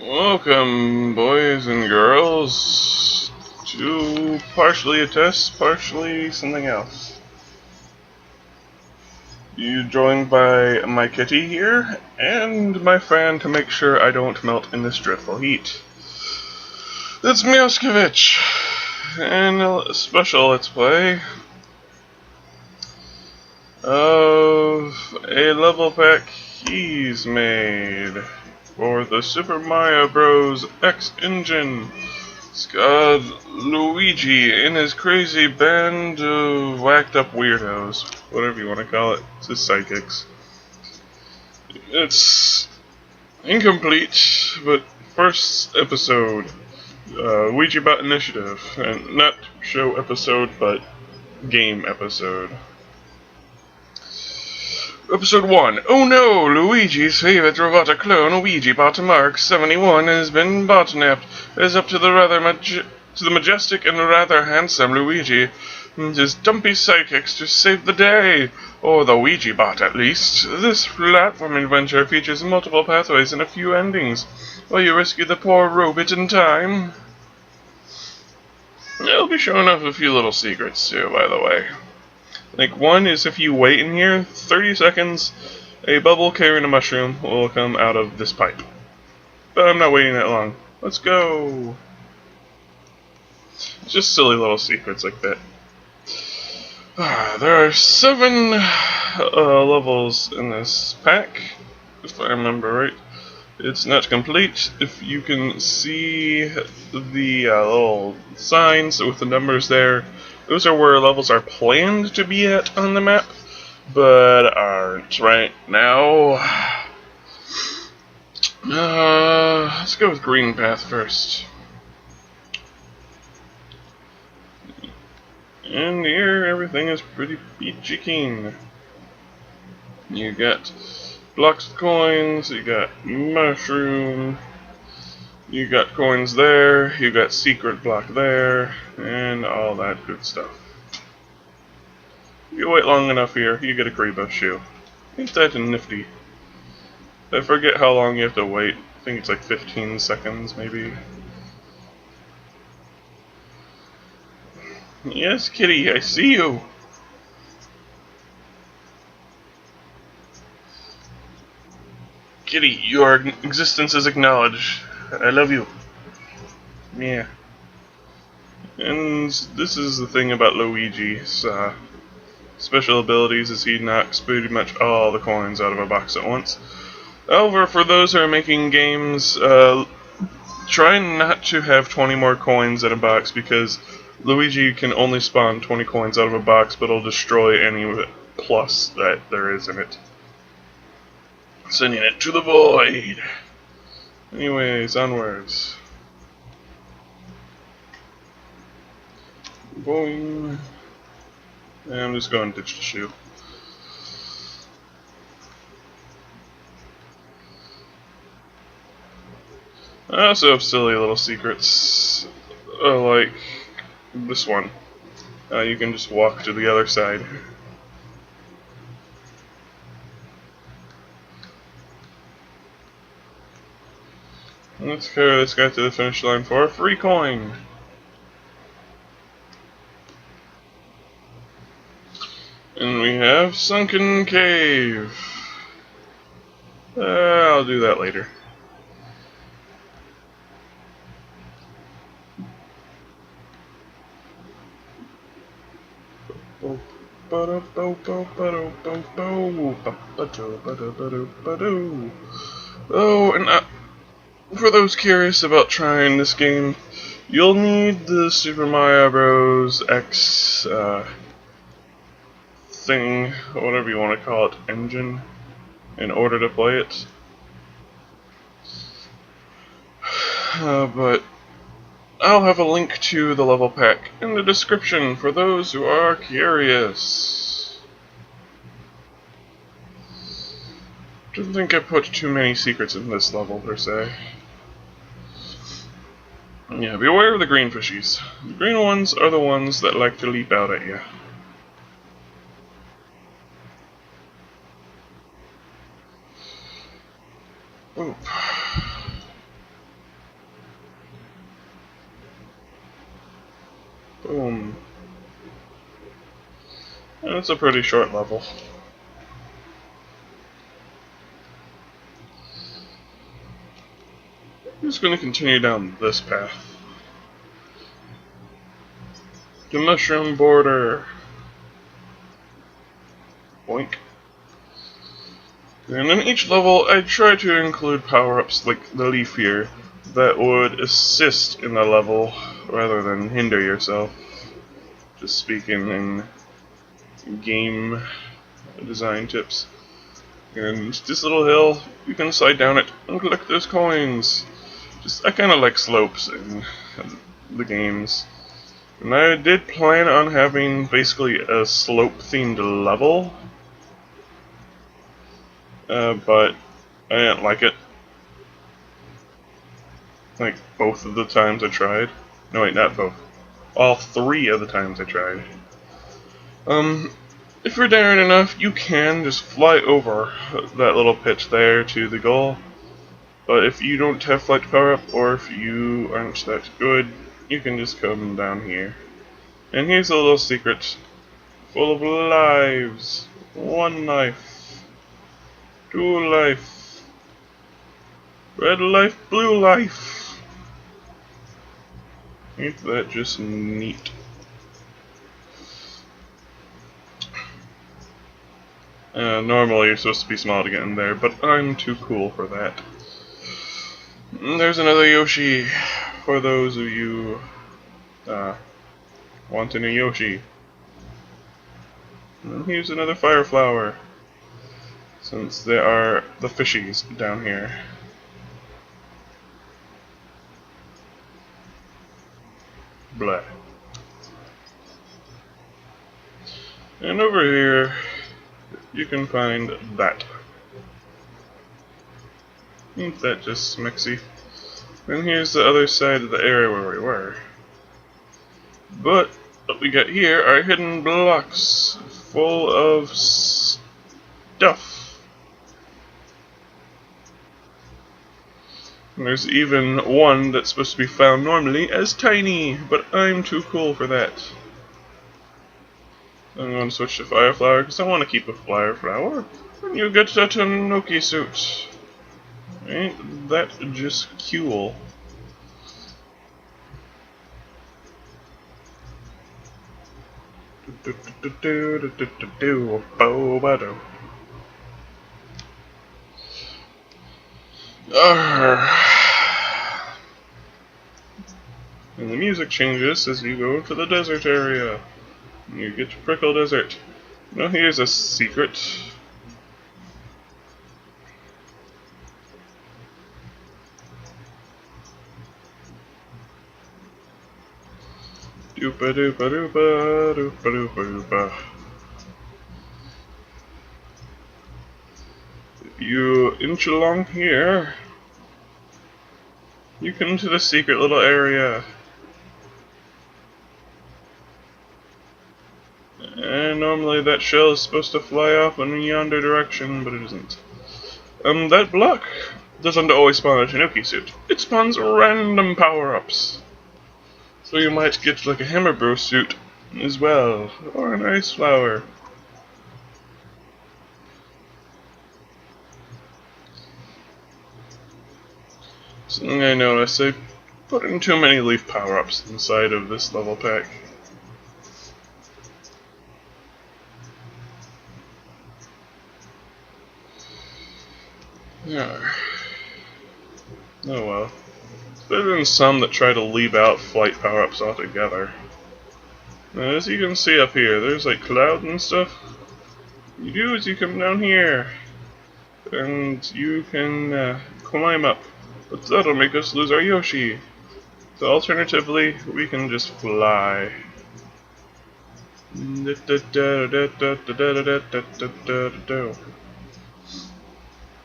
Welcome, boys and girls, to partially a test, partially something else. You joined by my kitty here, and my fan to make sure I don't melt in this dreadful heat. It's Meowskivich, and a special Let's Play of a level pack he's made for the Super Mario Bros. X engine. It's got Luigi and his crazy band of whacked up weirdos, whatever you want to call it. It's his sidekicks. It's incomplete, but first episode, Luigi Bot Initiative, and not show episode, but game episode. Episode 1. Oh no! Luigi's favorite robotic clone, Luigi-Bot Mark 71, has been botnapped. It is up to the majestic and rather handsome Luigi and his dumpy sidekicks to save the day. Or the Ouija-Bot, at least. This platform adventure features multiple pathways and a few endings. Will you rescue the poor robot in time? I'll be showing off a few little secrets too, by the way. Like, one is if you wait in here 30 seconds, a bubble carrying a mushroom will come out of this pipe. But I'm not waiting that long. Let's go! Just silly little secrets like that. There are 7 levels in this pack, if I remember right. It's not complete. If you can see the little signs with the numbers there, those are where levels are planned to be at on the map, but aren't right now. Let's go with green path first. And here, everything is pretty peachy keen. You got blocks of coins, you got mushroom, you got coins there, you got secret block there, and all that good stuff. If you wait long enough here, you get a Grebo shoe. Ain't that nifty? I forget how long you have to wait. I think it's like 15 seconds, maybe. Yes, kitty, I see you! Kitty, your existence is acknowledged. I love you. Yeah. And this is the thing about Luigi's special abilities, is he knocks pretty much all the coins out of a box at once. However, for those who are making games, try not to have 20 more coins in a box, because Luigi can only spawn 20 coins out of a box, but it'll destroy any plus that there is in it. Sending it to the void! Anyways, onwards. Boing. And I'm just going to ditch the shoe. I also have silly little secrets, like this one. You can just walk to the other side. Let's carry this guy to the finish line for a free coin. And we have Sunken Cave. I'll do that later. Oh, and for those curious about trying this game, you'll need the Super Mario Bros. X thing, whatever you want to call it, engine, in order to play it. But I'll have a link to the level pack in the description for those who are curious. Don't think I put too many secrets in this level, per se. Yeah, beware of the green fishies. The green ones are the ones that like to leap out at you. Oop. Boom. And it's a pretty short level. I'm just going to continue down this path. The mushroom border. Boink. And in each level, I try to include power-ups like the leaf here that would assist in the level rather than hinder yourself. Just speaking in game design tips. And this little hill, you can slide down it and collect those coins. I kind of like slopes in the games. And I did plan on having basically a slope-themed level, but I didn't like it. Like, both of the times I tried. No, wait, not both. All 3 of the times I tried. If you're daring enough, you can just fly over that little pitch there to the goal. But if you don't have flight power up, or if you aren't that good, you can just come down here. And here's a little secret. Full of lives. 1 life. 2 life. Red life, blue life. Ain't that just neat? Normally you're supposed to be small to get in there, but I'm too cool for that. And there's another Yoshi for those of you wanting a Yoshi. And here's another fire flower, since there are the fishies down here. Blah. And over here, you can find that. Ain't that just smexy? And here's the other side of the area where we were. But what we got here are hidden blocks full of stuff. And there's even one that's supposed to be found normally as tiny, but I'm too cool for that. I'm going to switch to Fire Flower because I want to keep a Fire Flower. And you get a Tanuki suit. Ain't that just cool? And the music changes as you go to the desert area. You get to Prickle Desert. Now here's a secret. Doopa doopa doopa doopa doopa doopa. If you inch along here, you come to the secret little area. And normally that shell is supposed to fly off in yonder direction, but it isn't. That block doesn't always spawn a Tanuki suit. It spawns random power-ups. So you might get like a Hammerbro suit as well, or an ice flower. Something I noticed, I put in too many leaf power-ups inside of this level pack. Yeah. Oh well. It's better than some that try to leave out flight power-ups altogether. Now, as you can see up here, there's like clouds and stuff. What you do is you come down here, and you can climb up. But that'll make us lose our Yoshi. So alternatively, we can just fly.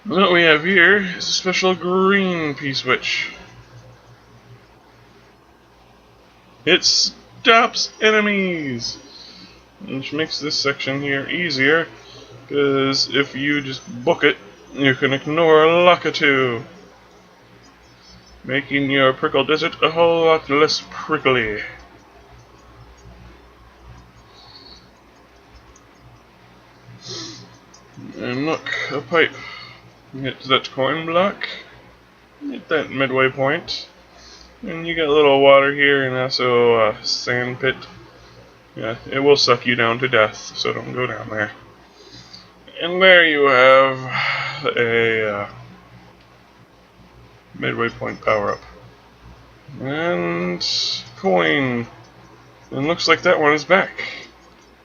What we have here is a special green P-switch. It stops enemies! Which makes this section here easier, because if you just book it, you can ignore Lakitu, making your Prickle Desert a whole lot less prickly. pipe. Get to that coin block. Get that midway point. And you got a little water here and also a sand pit. Yeah, it will suck you down to death, so don't go down there. And there you have a midway point power up. And coin. And looks like that one is back.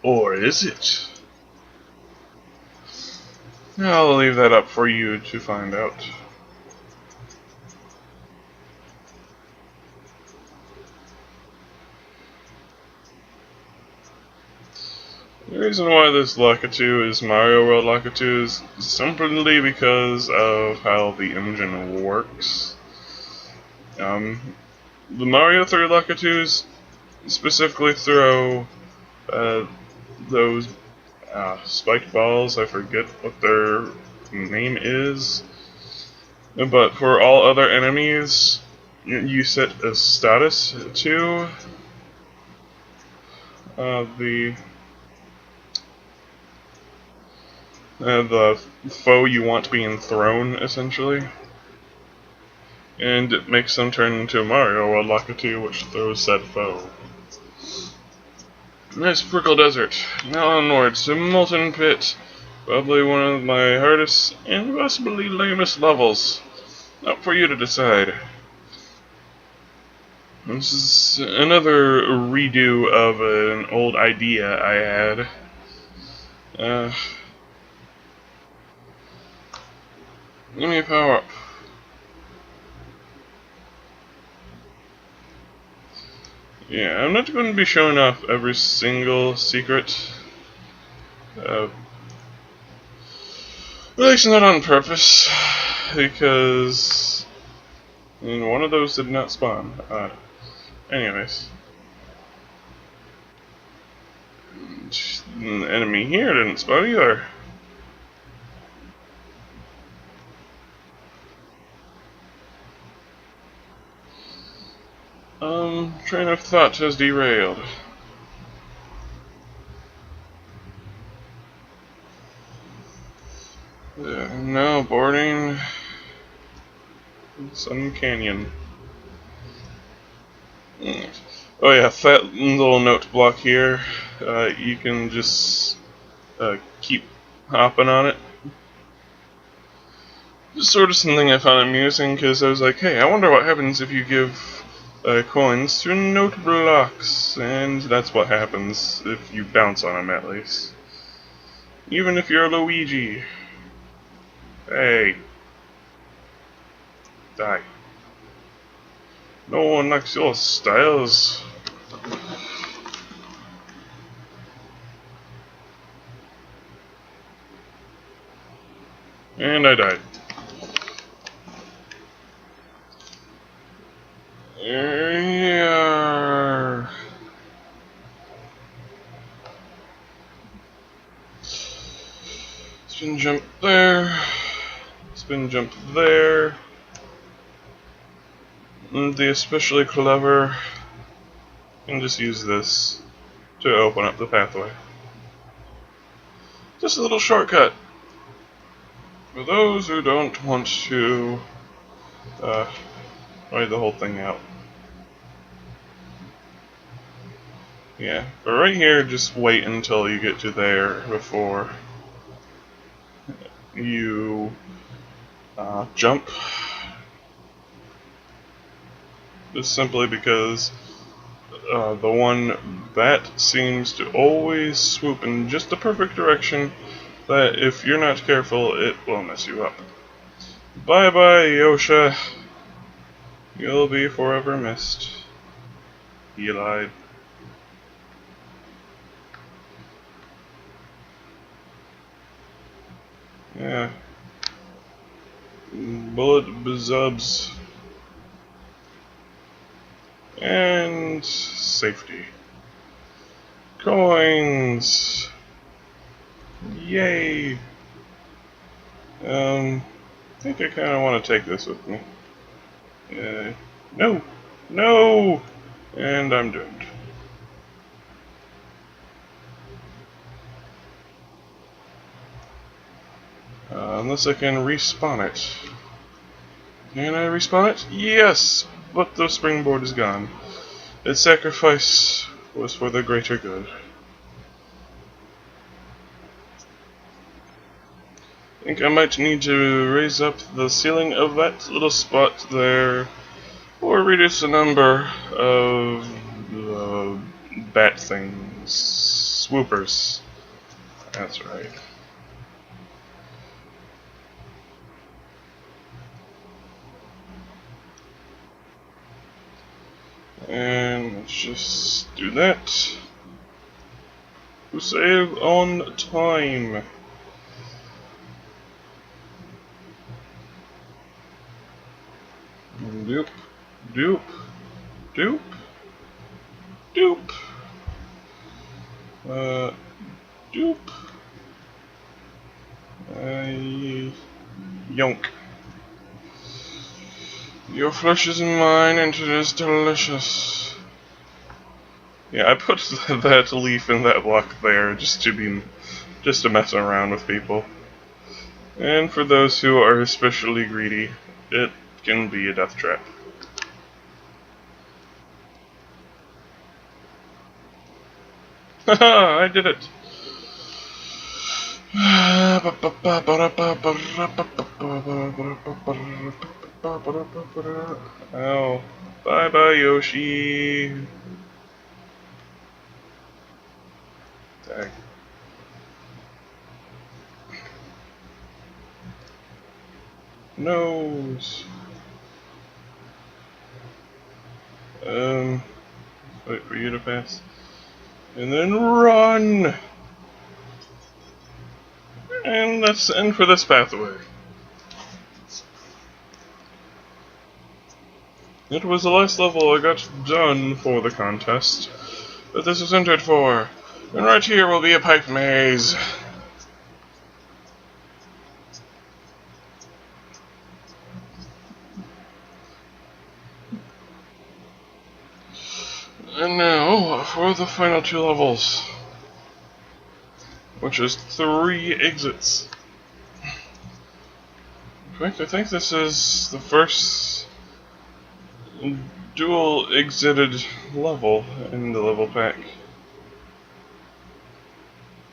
Or is it? I'll leave that up for you to find out. The reason why this Lakitu is Mario World Lakitu is simply because of how the engine works. The Mario 3 Lakitus specifically throw those spiked balls. I forget what their name is. But for all other enemies, you set a status to the foe you want being thrown, essentially. And it makes them turn into a Mario World Lakitu, which throws said foe. Nice Prickle Desert. Now onwards to Molten Pit. Probably one of my hardest and possibly lamest levels. Up for you to decide. This is another redo of an old idea I had. Give me a power up. Yeah, I'm not going to be showing off every single secret. At least not on purpose, because one of those did not spawn. Anyways. The enemy here didn't spawn either. Train of thought has derailed. Now boarding Sun Canyon. Oh yeah, that little note block here. You can just keep hopping on it. Just sort of something I found amusing, because I was like, hey, I wonder what happens if you give coins to note blocks, and that's what happens if you bounce on them, at least. Even if you're Luigi. Hey. Die. No one likes your styles. And I died. Yeah. Spin jump there. Spin jump there. And the especially clever can just use this to open up the pathway. Just a little shortcut for those who don't want to ride the whole thing out. Yeah, but right here, just wait until you get to there before you jump. Just simply because the one bat seems to always swoop in just the perfect direction that if you're not careful, it will mess you up. Bye bye, Yosha. You'll be forever missed. He lied. Yeah. Bullet bazubs. And safety. Coins. Yay. I think I kind of want to take this with me. No. No! And I'm doomed. Unless I can respawn it. Can I respawn it? Yes! But the springboard is gone. Its sacrifice was for the greater good. I think I might need to raise up the ceiling of that little spot there, or reduce the number of bat things. Swoopers. That's right. And let's just do that. To save on time. Doop, doop, doop, doop. Doop. Yonk. Your flesh is mine, and it is delicious. Yeah, I put that leaf in that block there just to mess around with people. And for those who are especially greedy, it can be a death trap. Haha, I did it! Ow. Bye bye, Yoshi. Dang. Nose. Wait for you to pass. And then run! And that's the end for this pathway. It was the last level I got done for the contest that this is entered for. And right here will be a pipe maze. And now for the final two levels, which is 3 exits. In fact, I think this is the first dual exited level in the level pack.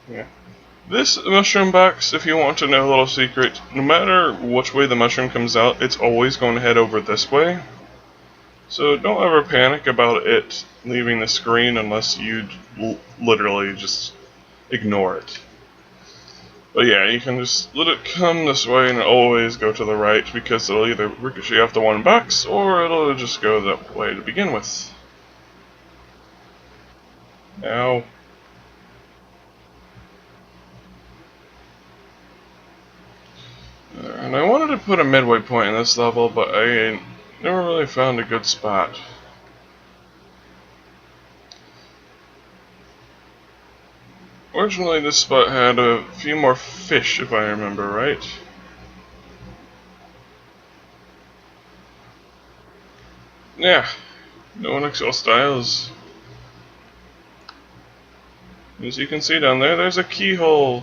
Yeah. This mushroom box, if you want to know a little secret, no matter which way the mushroom comes out, it's always going to head over this way. So don't ever panic about it leaving the screen unless you literally just ignore it. But yeah, you can just let it come this way and always go to the right, because it'll either ricochet off the one box or it'll just go that way to begin with. Ow. And I wanted to put a midway point in this level, but I never really found a good spot. Originally, this spot had a few more fish, if I remember right. Yeah, no one XL styles. As you can see down there, there's a keyhole.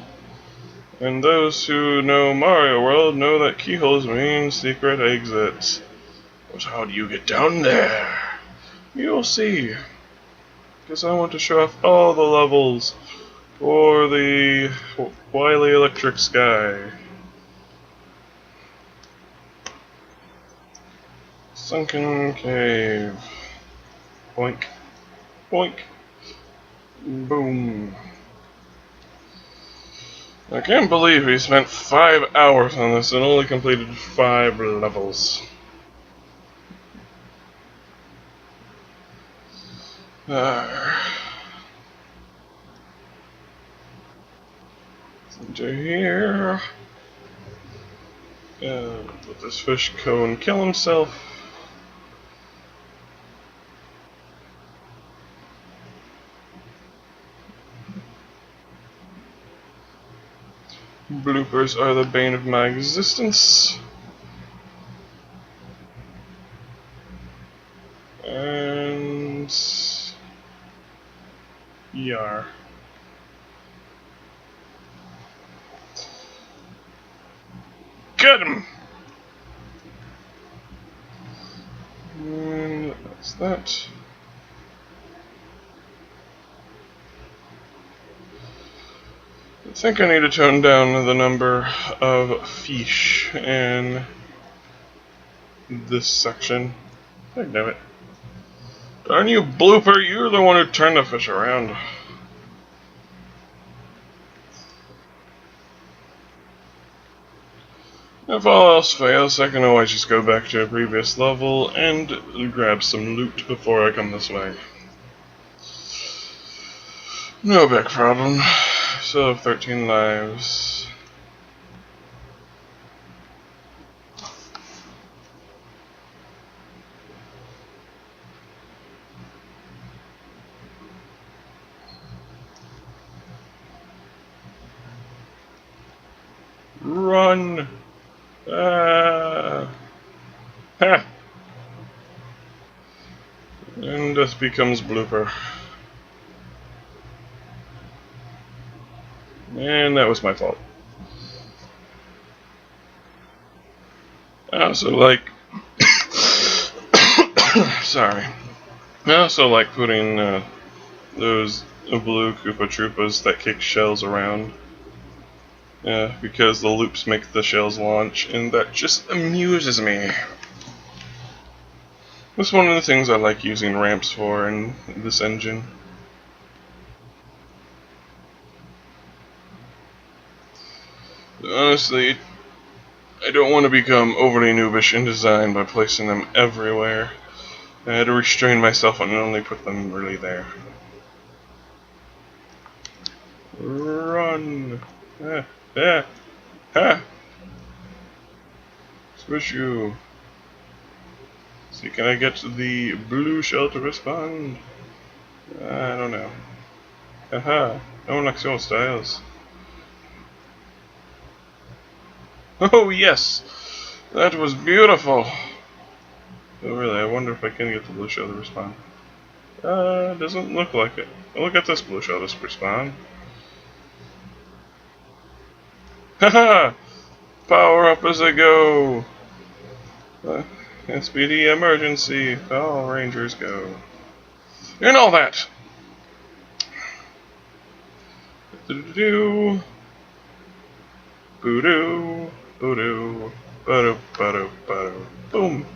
And those who know Mario World know that keyholes mean secret exits. But how do you get down there? You'll see. Because I want to show off all the levels for the Wily Electric Sky. Sunken Cave. Boink. Boink. Boom. I can't believe we spent 5 hours on this and only completed 5 levels. Into here. Let this fish go and kill himself. Bloopers are the bane of my existence. And yar. Get him! And that's that. I think I need to tone down the number of fish in this section. Damn it. Darn you, Blooper, you're the one who turned the fish around. If all else fails, I can always just go back to a previous level and grab some loot before I come this way. No big problem. Still have 13 lives. Run! Ha! And this becomes Blooper. And that was my fault. I also like... Sorry. I also like putting those blue Koopa Troopas that kick shells around. Because the loops make the shells launch, and that just amuses me. That's one of the things I like using ramps for in this engine. Honestly, I don't want to become overly noobish in design by placing them everywhere. I had to restrain myself and only put them really there. Run! Ha! Squish you! See, can I get the blue shell to respond? I don't know. Haha! No one likes your styles. Oh yes! That was beautiful! Oh really, I wonder if I can get the blue shell to respond. Doesn't look like it. Oh, look at this blue shell to respond. Haha! Power up as I go! SPD emergency! Power Rangers go. And all that! Do-do-do. Boo-doo. Boo-doo. Ba-doo. Ba-doo. Ba-doo. Boom!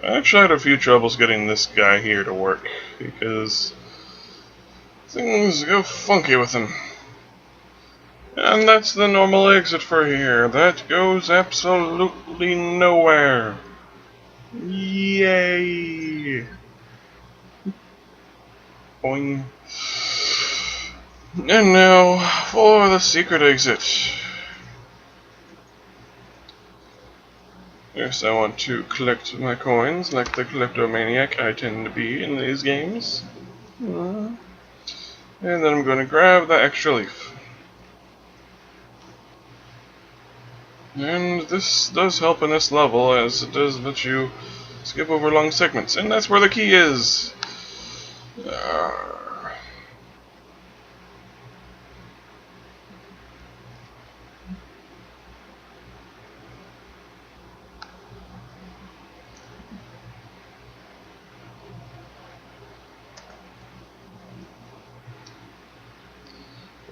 I actually had a few troubles getting this guy here to work, because things go funky with him. And that's the normal exit for here. That goes absolutely nowhere. Yay! Boing. And now for the secret exit. First, I want to collect my coins like the kleptomaniac I tend to be in these games. And then I'm going to grab the extra leaf. And this does help in this level, as it does let you skip over long segments, and that's where the key is.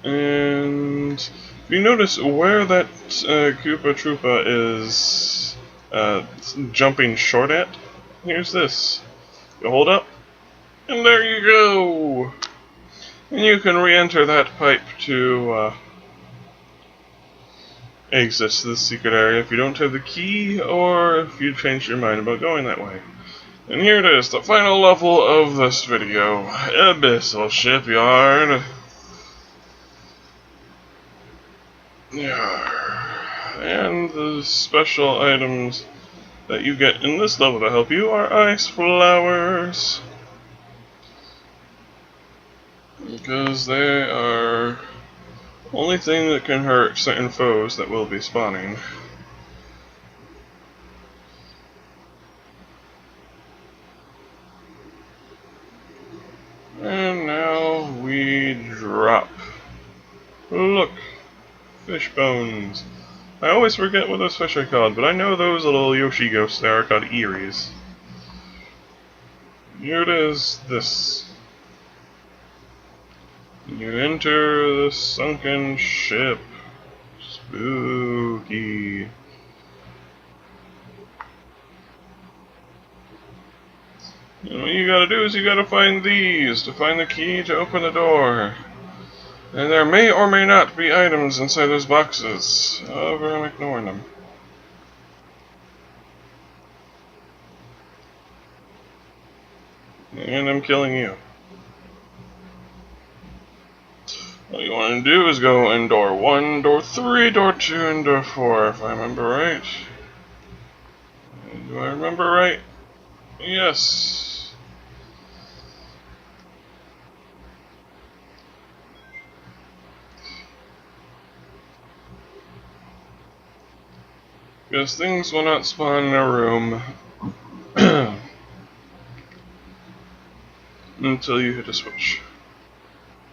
And if you notice where that Koopa Troopa is jumping short at, here's this. You hold up, and there you go! And you can re-enter that pipe to exit the secret area if you don't have the key, or if you change your mind about going that way. And here it is, the final level of this video, Abyssal Shipyard. And the special items that you get in this level to help you are ice flowers, because they are the only thing that can hurt certain foes that will be spawning. And now we drop. Look! Fish bones. I always forget what those fish are called, but I know those little Yoshi ghosts there are called Eries. Here it is, this. You enter the sunken ship. Spooky. And what you gotta do is you gotta find these to find the key to open the door. And there may or may not be items inside those boxes. However, I'm ignoring them. And I'm killing you. All you want to do is go in door 1, door 3, door 2, and door 4, if I remember right. Do I remember right? Yes. Because things will not spawn in a room until you hit a switch.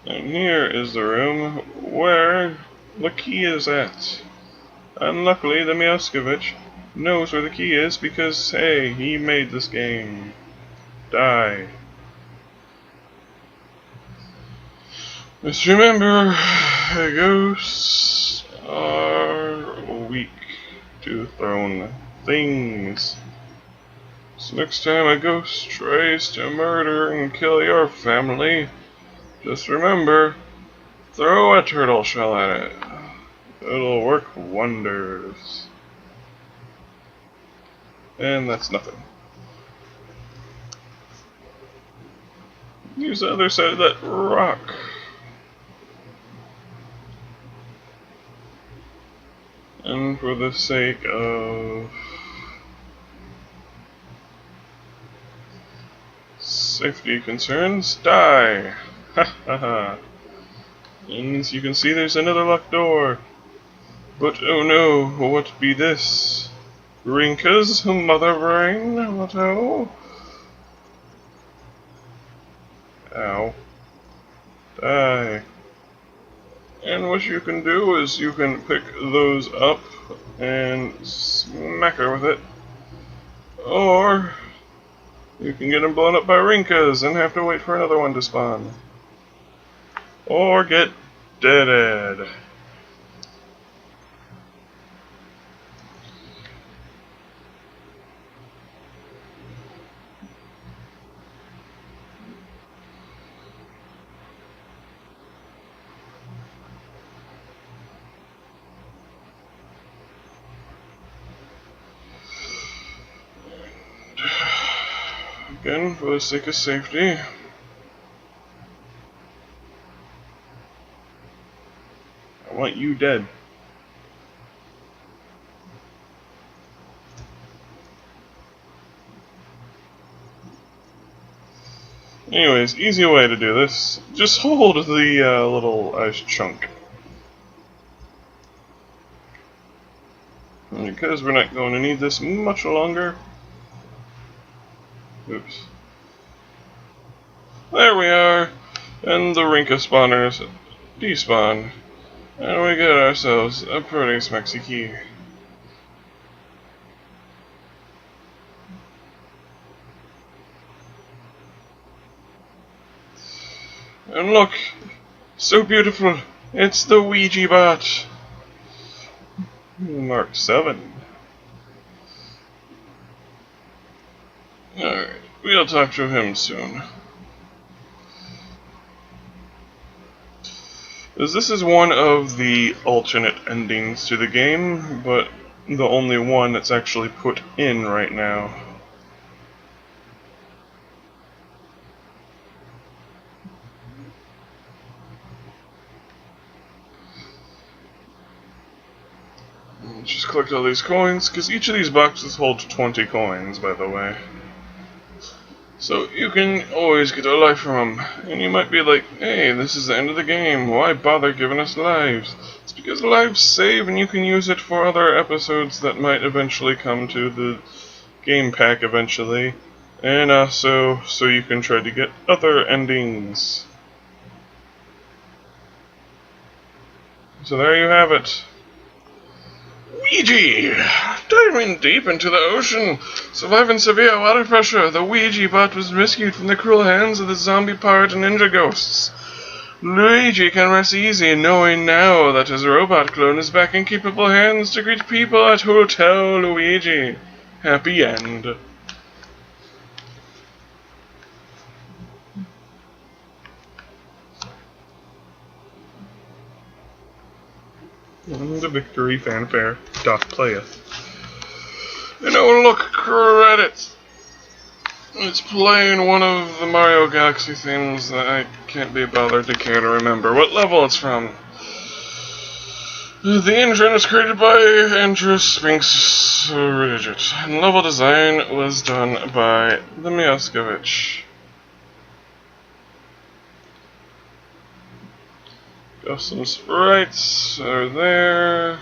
And here is the room where the key is at. And luckily the Meowskivich knows where the key is because, hey, he made this game. Die. Just remember, ghosts are weak to thrown things. So next time a ghost tries to murder and kill your family, just remember, throw a turtle shell at it. It'll work wonders. And that's nothing. Use the other side of that rock. And for the sake of safety concerns, die! Ha ha ha. And as you can see, there's another locked door. But oh no, what be this? Rinka's mother brain? What oh? Ow. Die. And what you can do is you can pick those up and smack her with it. Or you can get them blown up by Rinkas and have to wait for another one to spawn. Or get deaded. Again, for the sake of safety. I want you dead. Anyways, easy way to do this. Just hold the little ice chunk. And because we're not going to need this much longer. Oops. There we are. And the Rinka spawners despawn. And we get ourselves a pretty smexy key. And look! So beautiful! It's the Ouija bot! Mark 7. Alright, we'll talk to him soon. As this is one of the alternate endings to the game, but the only one that's actually put in right now. Just collect all these coins, because each of these boxes holds 20 coins, by the way. So you can always get a life from them. And you might be like, hey, this is the end of the game, why bother giving us lives? It's because lives save and you can use it for other episodes that might eventually come to the game pack eventually. And also, so you can try to get other endings. So there you have it. Luigi! Diving deep into the ocean, surviving severe water pressure, the Luigi bot was rescued from the cruel hands of the zombie pirate and ninja ghosts. Luigi can rest easy knowing now that his robot clone is back in capable hands to greet people at Hotel Luigi. Happy end. And the victory fanfare doth playeth. And oh look, credits! It's playing one of the Mario Galaxy themes that I can't be bothered to care to remember what level it's from. The intro was created by Andrew Spinks Rigid, and level design was done by the Meowskivich. Custom sprites are there.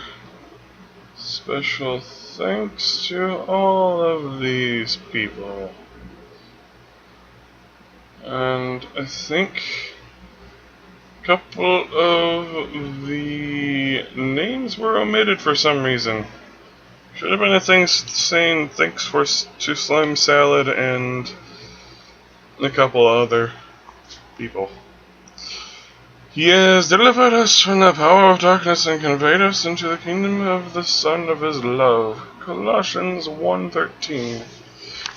Special thanks to all of these people. And I think a couple of the names were omitted for some reason. Should have been a thing saying thanks to Slime Salad and a couple other people. He has delivered us from the power of darkness and conveyed us into the kingdom of the Son of His love. Colossians 1:13.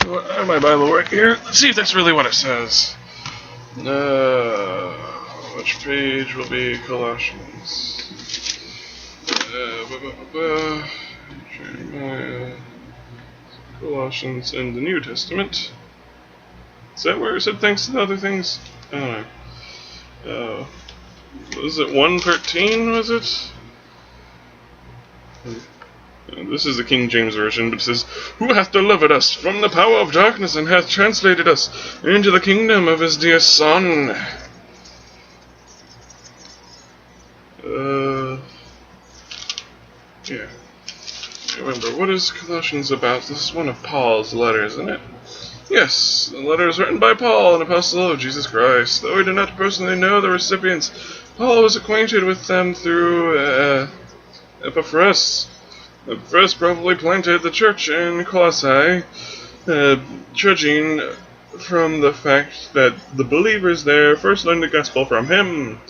I have my Bible right here. Let's see if that's really what it says. Which page will be Colossians? Colossians in the New Testament. Is that where it said thanks to the other things? I don't know. Was it 1:13, was it? This is the King James Version, but it says, "Who hath delivered us from the power of darkness, and hath translated us into the kingdom of his dear Son." Yeah. Remember, what is Colossians about? This is one of Paul's letters, isn't it? Yes, the letter is written by Paul, an apostle of Jesus Christ. Though we do not personally know the recipients, Paul was acquainted with them through Epaphras. Epaphras probably planted the church in Colossae, judging from the fact that the believers there first learned the gospel from him.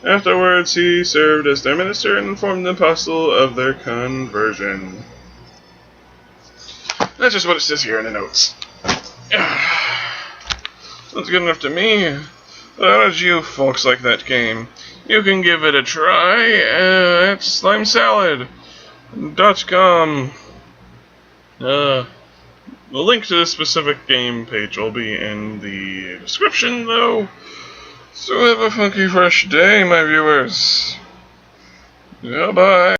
Afterwards, he served as their minister and formed the apostle of their conversion. That's just what it says here in the notes. That's good enough to me. How did you folks like that game? You can give it a try at slimesalad.com. The link to this specific game page will be in the description, though. So have a funky fresh day, my viewers. Goodbye.